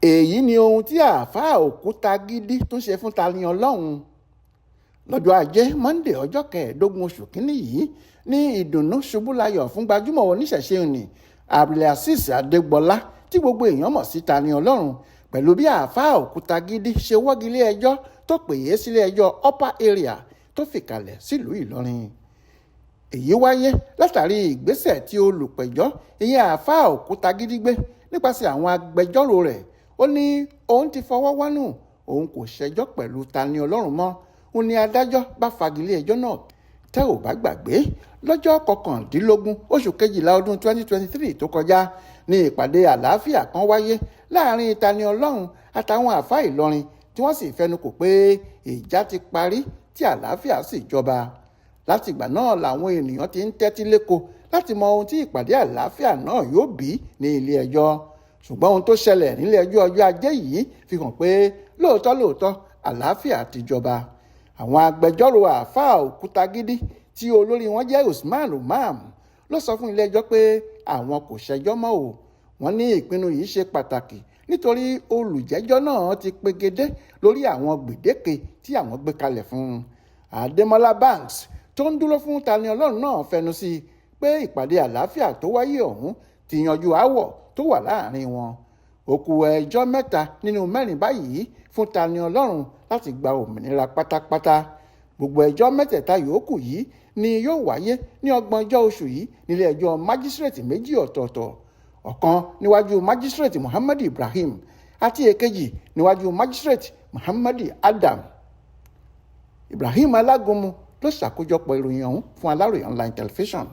èyí ni ohun tí àáfàá Òkútagídí tún ṣe fún Tani Ọlọ́run. Lọ́jọ́ ajé Monday ọjọ́ 15 oṣù kínní yìí ní ìdùnnú ṣubú layọ̀ fún gbajúmọ̀ oníṣẹ̀ṣe òní Abdulazeez Adégbọlá tí gbogbo èèyàn mọ̀ sí Tani Ọlọ́run pẹ̀lú bí àáfàá Òkútagídí ṣe wọ́gi lé ẹjọ́ tó pè é sílé ẹjọ́ upper area tó fìkàlẹ̀ sílùú Ìlọrin. Èyí wáyé látàrí ìgbésẹ̀ tí olùpẹ̀jọ́ ìyẹn àáfàá Òkútagídí gbé nípasẹ̀ àwọn agbẹjọ́rò rẹ̀. Ó ní òun ti fọwọ́ wánú, òun kò ṣẹjọ́ pẹ̀lú Tani Ọlọ́run mọ́. Ó ní adájọ́ bá fagilé ẹjọ́ náà. Tẹ́ ò bá gbàgbé, lọ́jọ́ 19 oṣù kejìlá ọdún 2023 tó kọjá ní ìpàdé àlàáfíà kan wáyé láàrin Tani Ọlọ́run àtàwọn àáfàá Ìlọrin tí wọ́n sì fẹnukò pé ìjà ti parí tí àlàáfíà sì jọba. Látìgbà náà làwọn ènìyàn ti ń tẹ́tí léko láti mọ ohun tí ìpàdé àlàáfíà náà yóò bí ní ilé ẹjọ́. Ṣùgbọ́n ohun tó ṣẹlẹ̀ nílé ẹjọ́ ọjọ́ ajé yìí fi hàn pé lóòótọ́ àlàáfíà ti jọba. Àwọn agbẹjọ́rò àáfàá Òkútagídí tí olórí wọn jẹ́ Usman Umam ló sọ fún ilé ẹjọ́ pé àwọn kò ṣẹjọ́ mọ́ o. Wọ́n ní ìpinnu yìí ṣe pàtàkì nítorí olùjẹ́jọ́ náà ti pegedé lórí àwọn gbèdéke tí àwọn gbé kalẹ̀ fún un. Adémọ́lá Banks tó ń dúró fún Tani Ọlọ́run náà fẹnu sí pé ìpàdé àlàáfíà tó wáyé ọ̀hún ti yanjú aáwọ̀ tó wà láàrin wọn. Ó kù ẹjọ́ 3 nínú 4 báyìí fún Tani Ọlọ́run láti gba òmìnira pátápátá. Gbogbo ẹjọ́ 3 yòókù yìí ni yóò wáyé ní 30 oṣù yìí nílé ẹjọ́ májísírèètì 2 ọ̀tọ̀ọ̀tọ̀. Ọ̀kan níwájú májísírèètì Muhammad Ibrahim àti èkejì níwájú májísírèètì Muhammad Adam. Ibrahim Alágúnmu ló ṣàkójọpọ̀ ìròyìn ọ̀hún fún Aláròyé online television.